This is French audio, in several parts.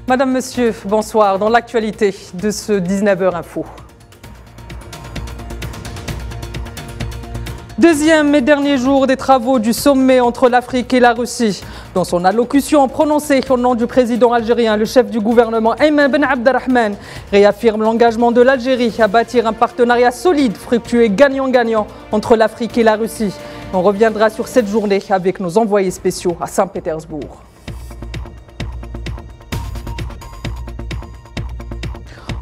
Madame, Monsieur, bonsoir. Dans l'actualité de ce 19h Info. Deuxième et dernier jour des travaux du sommet entre l'Afrique et la Russie. Dans son allocution prononcée au nom du président algérien, le chef du gouvernement Ayman Ben Abdelrahman réaffirme l'engagement de l'Algérie à bâtir un partenariat solide, fructueux et gagnant-gagnant entre l'Afrique et la Russie. On reviendra sur cette journée avec nos envoyés spéciaux à Saint-Pétersbourg.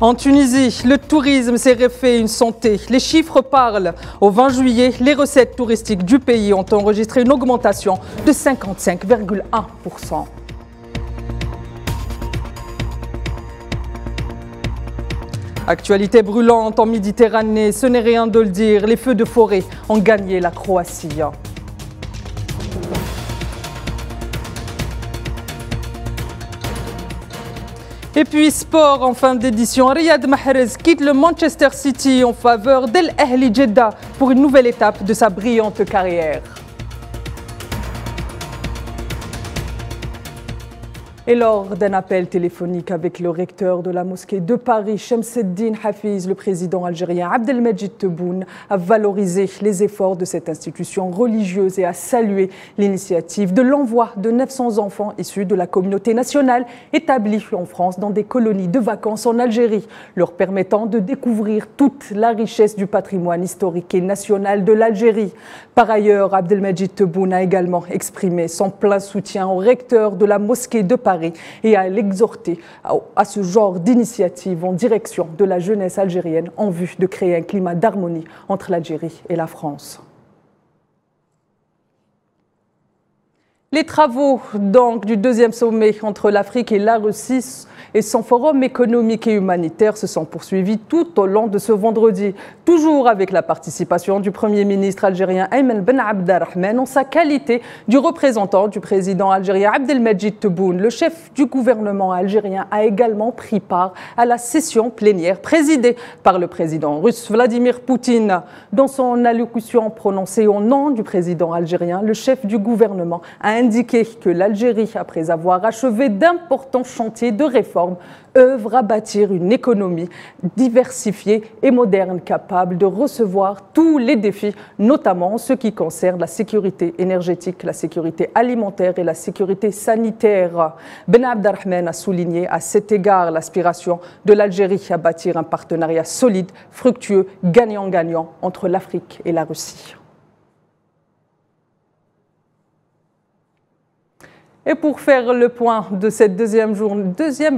En Tunisie, le tourisme s'est refait une santé. Les chiffres parlent. Au 20 juillet, les recettes touristiques du pays ont enregistré une augmentation de 55,1%. Actualité brûlante en Méditerranée, ce n'est rien de le dire. Les feux de forêt ont gagné la Croatie. Et puis sport en fin d'édition, Riyad Mahrez quitte le Manchester City en faveur d'Al Ahli Jeddah pour une nouvelle étape de sa brillante carrière. Et lors d'un appel téléphonique avec le recteur de la mosquée de Paris, Shamseddine Hafiz, le président algérien Abdelmajid Tebboune a valorisé les efforts de cette institution religieuse et a salué l'initiative de l'envoi de 900 enfants issus de la communauté nationale établie en France dans des colonies de vacances en Algérie, leur permettant de découvrir toute la richesse du patrimoine historique et national de l'Algérie. Par ailleurs, Abdelmajid Tebboune a également exprimé son plein soutien au recteur de la mosquée de Paris et à l'exhorter à ce genre d'initiative en direction de la jeunesse algérienne en vue de créer un climat d'harmonie entre l'Algérie et la France. Les travaux donc du deuxième sommet entre l'Afrique et la Russie et son forum économique et humanitaire se sont poursuivis tout au long de ce vendredi, toujours avec la participation du Premier ministre algérien Ayman Ben Abdelrahman en sa qualité du représentant du président algérien Abdelmajid Tebboune. Le chef du gouvernement algérien a également pris part à la session plénière présidée par le président russe Vladimir Poutine. Dans son allocution prononcée au nom du président algérien, le chef du gouvernement a indiqué que l'Algérie, après avoir achevé d'importants chantiers de réforme, œuvre à bâtir une économie diversifiée et moderne capable de recevoir tous les défis, notamment ceux qui concernent la sécurité énergétique, la sécurité alimentaire et la sécurité sanitaire. Ben Abdelrahman a souligné à cet égard l'aspiration de l'Algérie à bâtir un partenariat solide, fructueux, gagnant-gagnant entre l'Afrique et la Russie. Et pour faire le point de cette deuxième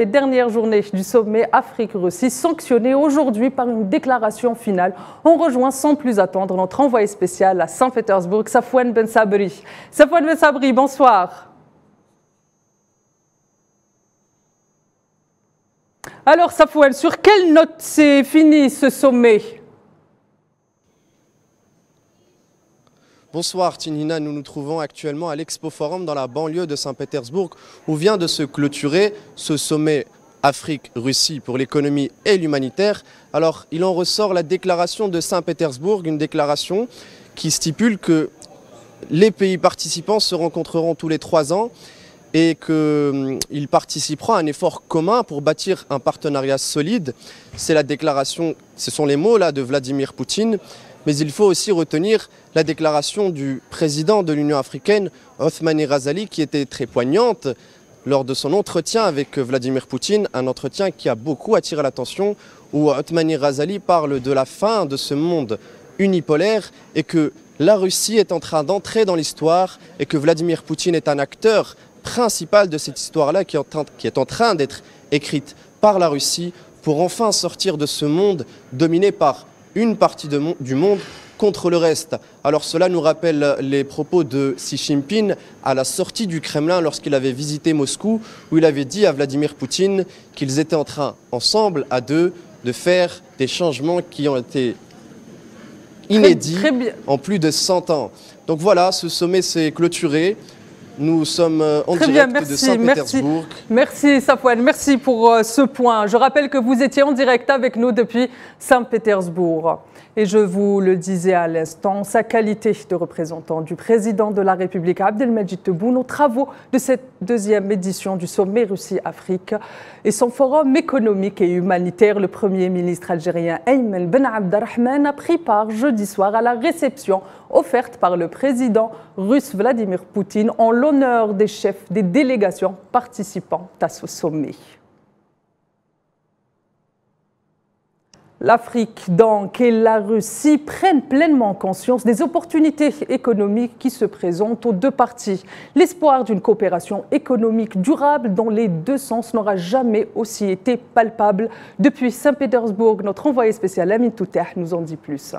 et dernière journée du sommet Afrique-Russie, sanctionnée aujourd'hui par une déclaration finale, on rejoint sans plus attendre notre envoyé spécial à Saint-Pétersbourg, Safouane Ben Sabri. Safouane Ben Sabri, bonsoir. Alors Safouane, sur quelle note s'est fini ce sommet ? Bonsoir Tinina, nous nous trouvons actuellement à l'Expo Forum dans la banlieue de Saint-Pétersbourg où vient de se clôturer ce sommet Afrique-Russie pour l'économie et l'humanitaire. Alors il en ressort la déclaration de Saint-Pétersbourg, une déclaration qui stipule que les pays participants se rencontreront tous les 3 ans et qu'ils participeront à un effort commun pour bâtir un partenariat solide. C'est la déclaration, ce sont les mots là de Vladimir Poutine. Mais il faut aussi retenir la déclaration du président de l'Union africaine, Othmani Razali, qui était très poignante lors de son entretien avec Vladimir Poutine, un entretien qui a beaucoup attiré l'attention, où Othmani Razali parle de la fin de ce monde unipolaire et que la Russie est en train d'entrer dans l'histoire et que Vladimir Poutine est un acteur principal de cette histoire-là qui est en train d'être écrite par la Russie pour enfin sortir de ce monde dominé par une partie du monde contre le reste. Alors cela nous rappelle les propos de Xi Jinping à la sortie du Kremlin lorsqu'il avait visité Moscou, où il avait dit à Vladimir Poutine qu'ils étaient en train, ensemble, à deux, de faire des changements qui ont été inédits en plus de 100 ans. Donc voilà, ce sommet s'est clôturé. Nous sommes en Très bien, direct de Saint-Pétersbourg. Merci Safouane, merci pour ce point. Je rappelle que vous étiez en direct avec nous depuis Saint-Pétersbourg. Et je vous le disais à l'instant, sa qualité de représentant du président de la République, Abdelmadjid Tebboune, aux travaux de cette deuxième édition du sommet Russie-Afrique et son forum économique et humanitaire, le Premier ministre algérien Ayman Ben Abdelrahman a pris part jeudi soir à la réception offerte par le président russe Vladimir Poutine en l'honneur des chefs des délégations participant à ce sommet. L'Afrique donc et la Russie prennent pleinement conscience des opportunités économiques qui se présentent aux deux parties. L'espoir d'une coopération économique durable dans les deux sens n'aura jamais aussi été palpable. Depuis Saint-Pétersbourg, notre envoyé spécial Amin Touteh nous en dit plus.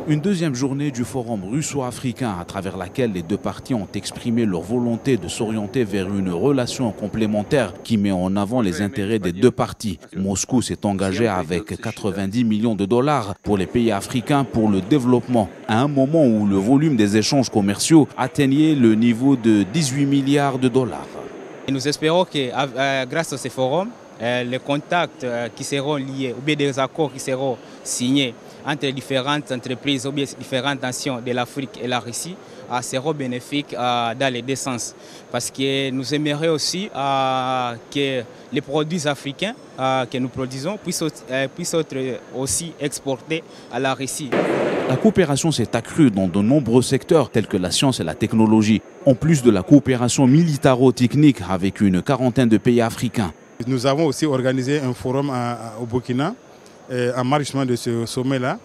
Une deuxième journée du forum russo-africain à travers laquelle les deux parties ont exprimé leur volonté de s'orienter vers une relation complémentaire qui met en avant les intérêts des deux parties. Moscou s'est engagé avec 90 millions de dollars pour les pays africains pour le développement, à un moment où le volume des échanges commerciaux atteignait le niveau de 18 milliards de dollars. Et nous espérons que grâce à ces forums, les contacts qui seront liés ou bien des accords qui seront signés entre les différentes entreprises ou bien différentes nations de l'Afrique et la Russie seront bénéfiques dans les deux sens. Parce que nous aimerions aussi que les produits africains que nous produisons puissent être aussi exportés à la Russie. La coopération s'est accrue dans de nombreux secteurs tels que la science et la technologie, en plus de la coopération militaro-technique avec une quarantaine de pays africains. Nous avons aussi organisé un forum au Burkina, en marchement de ce sommet-là,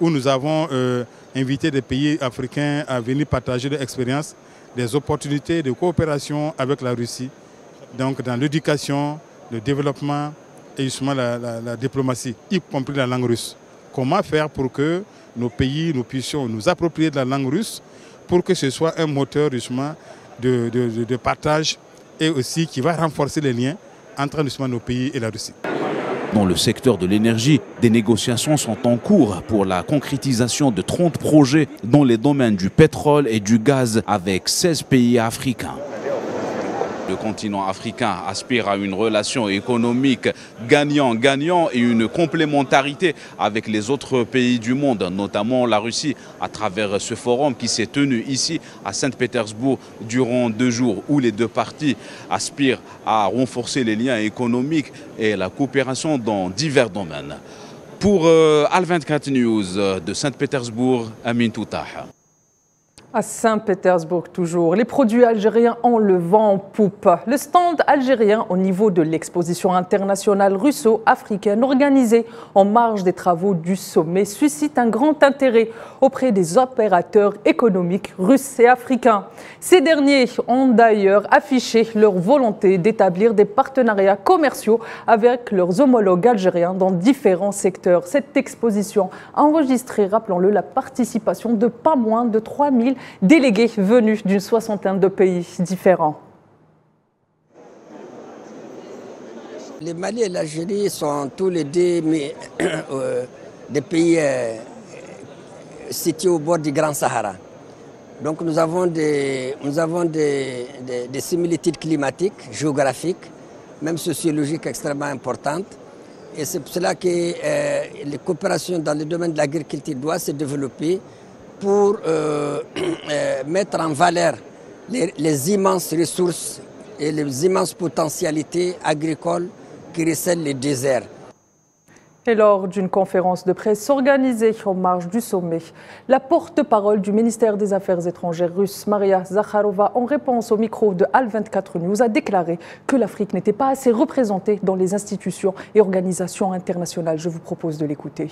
où nous avons invité des pays africains à venir partager leur expérience, des opportunités de coopération avec la Russie, donc dans l'éducation, le développement et justement la diplomatie, y compris la langue russe. Comment faire pour que nos pays, nous puissions nous approprier de la langue russe pour que ce soit un moteur justement de partage et aussi qui va renforcer les liens entre justement nos pays et la Russie. Dans le secteur de l'énergie, des négociations sont en cours pour la concrétisation de 30 projets dans les domaines du pétrole et du gaz avec 16 pays africains. Le continent africain aspire à une relation économique gagnant-gagnant et une complémentarité avec les autres pays du monde, notamment la Russie, à travers ce forum qui s'est tenu ici à Saint-Pétersbourg durant 2 jours, où les deux parties aspirent à renforcer les liens économiques et la coopération dans divers domaines. Pour Al24 News de Saint-Pétersbourg, Amin Toutah. À Saint-Pétersbourg toujours, les produits algériens ont le vent en poupe. Le stand algérien au niveau de l'exposition internationale russo-africaine organisée en marge des travaux du sommet suscite un grand intérêt auprès des opérateurs économiques russes et africains. Ces derniers ont d'ailleurs affiché leur volonté d'établir des partenariats commerciaux avec leurs homologues algériens dans différents secteurs. Cette exposition a enregistré, rappelons-le, la participation de pas moins de 3000 délégués venus d'une soixantaine de pays différents. Le Mali et l'Algérie sont tous les deux des pays situés au bord du Grand Sahara. Donc nous avons des similitudes climatiques, géographiques, même sociologiques extrêmement importantes. Et c'est pour cela que les coopérations dans le domaine de l'agriculture doivent se développer pour mettre en valeur les immenses ressources et les immenses potentialités agricoles qui recèlent les déserts. Et lors d'une conférence de presse organisée en marge du sommet, la porte-parole du ministère des Affaires étrangères russe, Maria Zakharova, en réponse au micro de Al24 News, a déclaré que l'Afrique n'était pas assez représentée dans les institutions et organisations internationales. Je vous propose de l'écouter.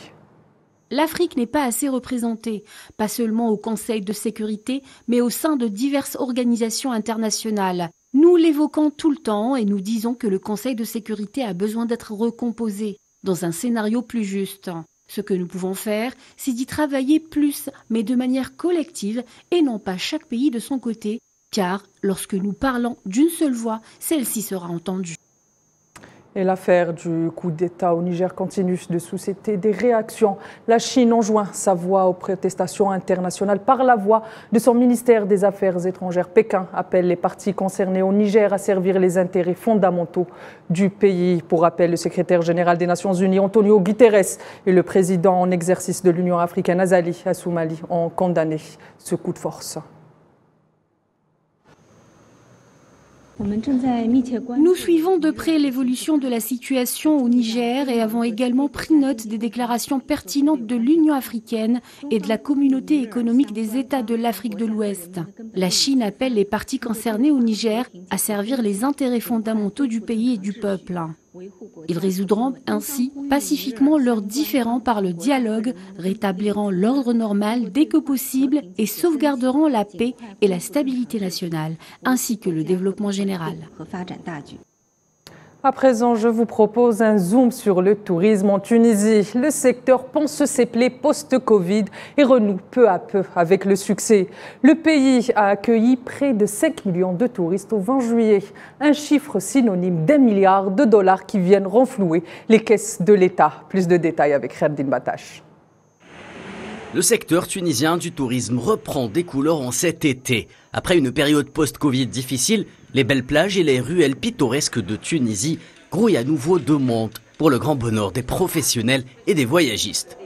L'Afrique n'est pas assez représentée, pas seulement au Conseil de sécurité, mais au sein de diverses organisations internationales. Nous l'évoquons tout le temps et nous disons que le Conseil de sécurité a besoin d'être recomposé dans un scénario plus juste. Ce que nous pouvons faire, c'est d'y travailler plus, mais de manière collective et non pas chaque pays de son côté, car lorsque nous parlons d'une seule voix, celle-ci sera entendue. Et l'affaire du coup d'État au Niger continue de susciter des réactions. La Chine enjoint sa voix aux protestations internationales par la voix de son ministère des Affaires étrangères. Pékin appelle les parties concernées au Niger à servir les intérêts fondamentaux du pays. Pour rappel, le secrétaire général des Nations Unies, Antonio Guterres, et le président en exercice de l'Union africaine, Azali Assoumani, ont condamné ce coup de force. Nous suivons de près l'évolution de la situation au Niger et avons également pris note des déclarations pertinentes de l'Union africaine et de la communauté économique des États de l'Afrique de l'Ouest. La Chine appelle les parties concernées au Niger à servir les intérêts fondamentaux du pays et du peuple. Ils résoudront ainsi pacifiquement leurs différends par le dialogue, rétabliront l'ordre normal dès que possible et sauvegarderont la paix et la stabilité nationale, ainsi que le développement général. À présent, je vous propose un zoom sur le tourisme en Tunisie. Le secteur pense ses plaies post-Covid et renoue peu à peu avec le succès. Le pays a accueilli près de 5 millions de touristes au 20 juillet, un chiffre synonyme d'1 milliard de dollars qui viennent renflouer les caisses de l'État. Plus de détails avec Kherdin Batache. Le secteur tunisien du tourisme reprend des couleurs en cet été. Après une période post-Covid difficile, les belles plages et les ruelles pittoresques de Tunisie grouillent à nouveau de monde pour le grand bonheur des professionnels et des voyagistes.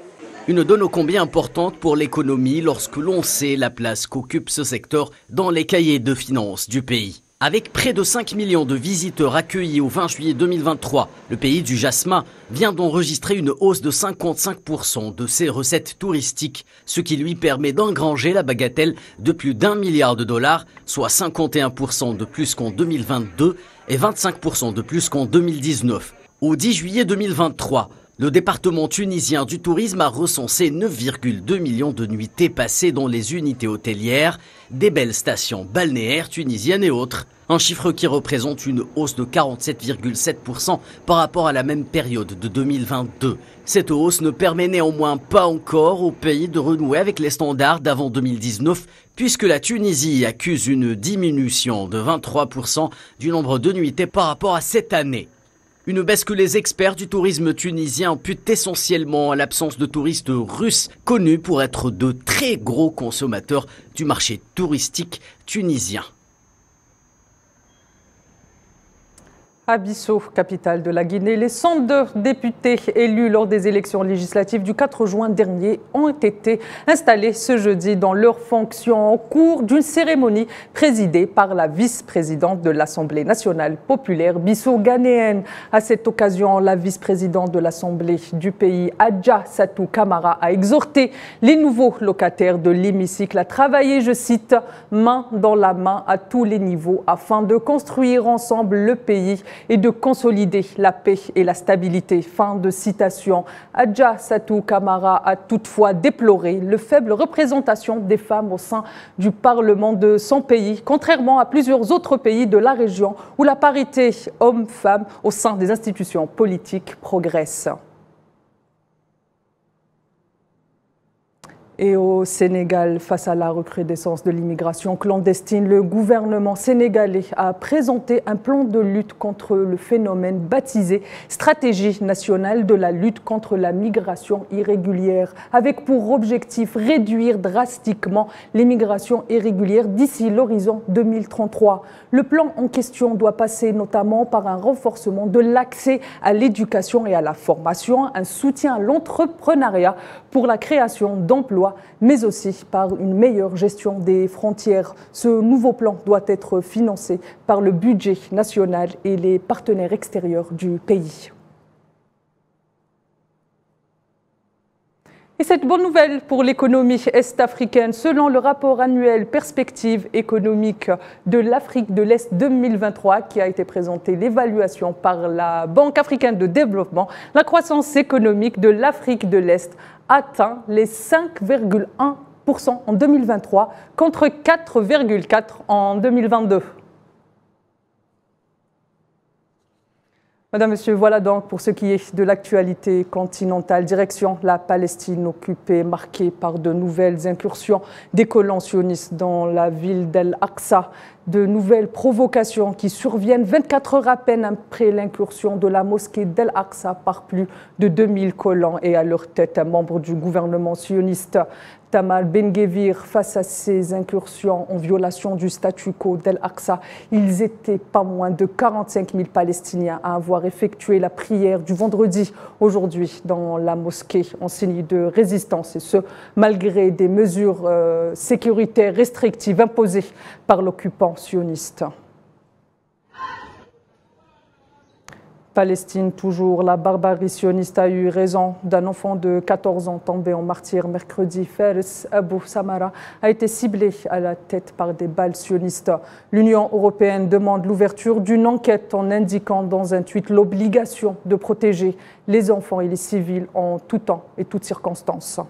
Une donne ô combien importante pour l'économie lorsque l'on sait la place qu'occupe ce secteur dans les cahiers de finances du pays. Avec près de 5 millions de visiteurs accueillis au 20 juillet 2023, le pays du jasmin vient d'enregistrer une hausse de 55% de ses recettes touristiques, ce qui lui permet d'engranger la bagatelle de plus d'1 milliard de dollars, soit 51% de plus qu'en 2022 et 25% de plus qu'en 2019. Au 10 juillet 2023, le département tunisien du tourisme a recensé 9,2 millions de nuitées passées dans les unités hôtelières, des belles stations balnéaires tunisiennes et autres. Un chiffre qui représente une hausse de 47,7% par rapport à la même période de 2022. Cette hausse ne permet néanmoins pas encore au pays de renouer avec les standards d'avant 2019, puisque la Tunisie accuse une diminution de 23% du nombre de nuitées par rapport à cette année. Une baisse que les experts du tourisme tunisien imputent essentiellement à l'absence de touristes russes, connus pour être de très gros consommateurs du marché touristique tunisien. À Bissau, capitale de la Guinée, les 102 députés élus lors des élections législatives du 4 juin dernier ont été installés ce jeudi dans leurs fonctions au cours d'une cérémonie présidée par la vice-présidente de l'Assemblée nationale populaire bissau-ghanéenne. À cette occasion, la vice-présidente de l'Assemblée du pays, Adja Satou Kamara, a exhorté les nouveaux locataires de l'hémicycle à travailler, je cite, main dans la main à tous les niveaux afin de construire ensemble le pays et de consolider la paix et la stabilité. Fin de citation. Adja Satou Kamara a toutefois déploré la faible représentation des femmes au sein du Parlement de son pays, contrairement à plusieurs autres pays de la région où la parité hommes-femmes au sein des institutions politiques progresse. Et au Sénégal, face à la recrudescence de l'immigration clandestine, le gouvernement sénégalais a présenté un plan de lutte contre le phénomène baptisé Stratégie nationale de la lutte contre la migration irrégulière, avec pour objectif réduire drastiquement l'immigration irrégulière d'ici l'horizon 2033. Le plan en question doit passer notamment par un renforcement de l'accès à l'éducation et à la formation, un soutien à l'entrepreneuriat pour la création d'emplois, mais aussi par une meilleure gestion des frontières. Ce nouveau plan doit être financé par le budget national et les partenaires extérieurs du pays. Et cette bonne nouvelle pour l'économie est-africaine, selon le rapport annuel Perspectives économiques de l'Afrique de l'Est 2023 qui a été présenté l'évaluation par la Banque africaine de développement, la croissance économique de l'Afrique de l'Est atteint les 5,1% en 2023 contre 4,4% en 2022. Madame, Monsieur, voilà donc pour ce qui est de l'actualité continentale. Direction la Palestine occupée, marquée par de nouvelles incursions des colons sionistes dans la ville d'Al-Aqsa. De nouvelles provocations qui surviennent 24 heures à peine après l'incursion de la mosquée d'Al-Aqsa par plus de 2000 colons et à leur tête un membre du gouvernement sioniste. Tamar Ben-Gvir, face à ces incursions en violation du statu quo d'Al-Aqsa, ils étaient pas moins de 45 000 Palestiniens à avoir effectué la prière du vendredi aujourd'hui dans la mosquée en signe de résistance, et ce, malgré des mesures sécuritaires restrictives imposées par l'occupant sioniste. Palestine, toujours, la barbarie sioniste a eu raison d'un enfant de 14 ans tombé en martyr mercredi. Fares Abu Samara a été ciblé à la tête par des balles sionistes. L'Union européenne demande l'ouverture d'une enquête en indiquant dans un tweet l'obligation de protéger les enfants et les civils en tout temps et toutes circonstances.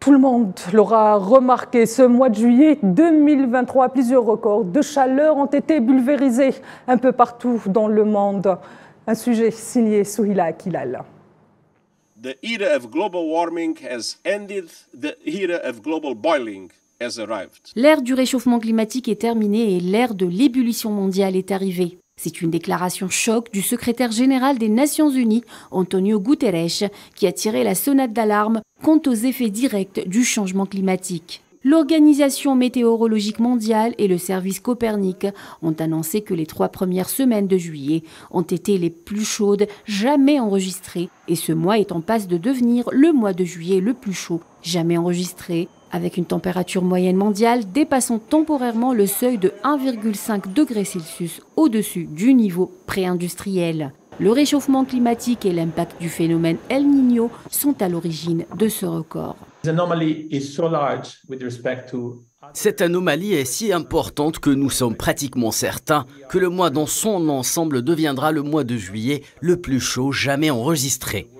Tout le monde l'aura remarqué, ce mois de juillet 2023, plusieurs records de chaleur ont été pulvérisés un peu partout dans le monde. Un sujet signé Souhila Akilal. The era of global warming has ended, the era of global boiling has arrived. L'ère du réchauffement climatique est terminée et l'ère de l'ébullition mondiale est arrivée. C'est une déclaration choc du secrétaire général des Nations Unies, Antonio Guterres, qui a tiré la sonnette d'alarme quant aux effets directs du changement climatique. L'Organisation météorologique mondiale et le service Copernic ont annoncé que les 3 premières semaines de juillet ont été les plus chaudes jamais enregistrées, et ce mois est en passe de devenir le mois de juillet le plus chaud jamais enregistré, avec une température moyenne mondiale dépassant temporairement le seuil de 1,5 degrés Celsius au-dessus du niveau pré-industriel. Le réchauffement climatique et l'impact du phénomène El Niño sont à l'origine de ce record. Cette anomalie est si importante que nous sommes pratiquement certains que le mois dans son ensemble deviendra le mois de juillet le plus chaud jamais enregistré.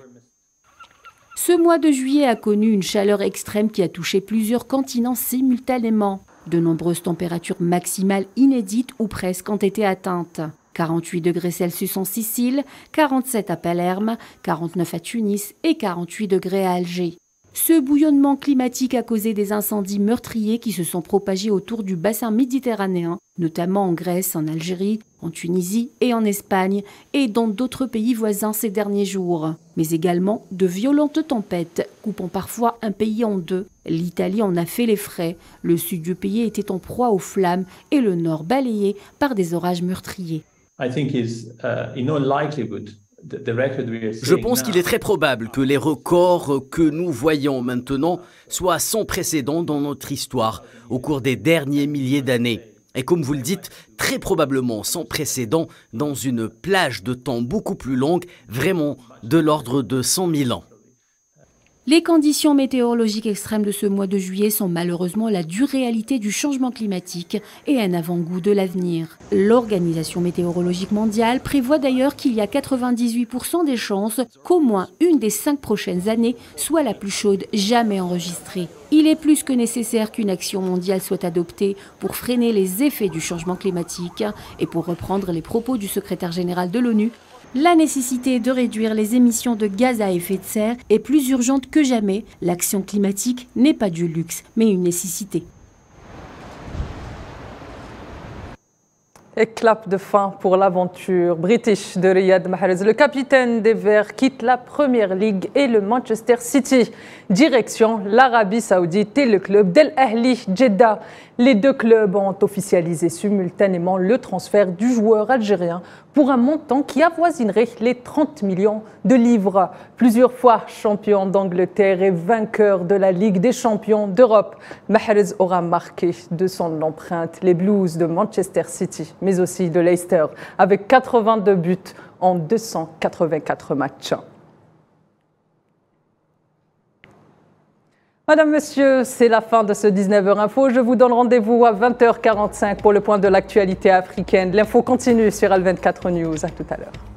Ce mois de juillet a connu une chaleur extrême qui a touché plusieurs continents simultanément. De nombreuses températures maximales inédites ou presque ont été atteintes. 48 degrés Celsius en Sicile, 47 à Palerme, 49 à Tunis et 48 degrés à Alger. Ce bouillonnement climatique a causé des incendies meurtriers qui se sont propagés autour du bassin méditerranéen, notamment en Grèce, en Algérie, en Tunisie et en Espagne, et dans d'autres pays voisins ces derniers jours. Mais également de violentes tempêtes, coupant parfois un pays en deux. L'Italie en a fait les frais. Le sud du pays était en proie aux flammes et le nord balayé par des orages meurtriers. Je pense qu'il est très probable que les records que nous voyons maintenant soient sans précédent dans notre histoire au cours des derniers milliers d'années. Et comme vous le dites, très probablement sans précédent dans une plage de temps beaucoup plus longue, vraiment de l'ordre de 100 000 ans. Les conditions météorologiques extrêmes de ce mois de juillet sont malheureusement la dure réalité du changement climatique et un avant-goût de l'avenir. L'Organisation météorologique mondiale prévoit d'ailleurs qu'il y a 98% des chances qu'au moins une des 5 prochaines années soit la plus chaude jamais enregistrée. Il est plus que nécessaire qu'une action mondiale soit adoptée pour freiner les effets du changement climatique et pour reprendre les propos du secrétaire général de l'ONU. La nécessité de réduire les émissions de gaz à effet de serre est plus urgente que jamais. L'action climatique n'est pas du luxe, mais une nécessité. Éclat de fin pour l'aventure british de Riyad Mahrez. Le capitaine des Verts quitte la Première Ligue et le Manchester City. Direction l'Arabie Saoudite et le club d'Al Ahli Jeddah. Les deux clubs ont officialisé simultanément le transfert du joueur algérien pour un montant qui avoisinerait les 30 millions de livres. Plusieurs fois champion d'Angleterre et vainqueur de la Ligue des champions d'Europe, Mahrez aura marqué de son empreinte les Blues de Manchester City, mais aussi de Leicester, avec 82 buts en 284 matchs. Madame, Monsieur, c'est la fin de ce 19h Info. Je vous donne rendez-vous à 20h45 pour le point de l'actualité africaine. L'info continue sur Al24 News. À tout à l'heure.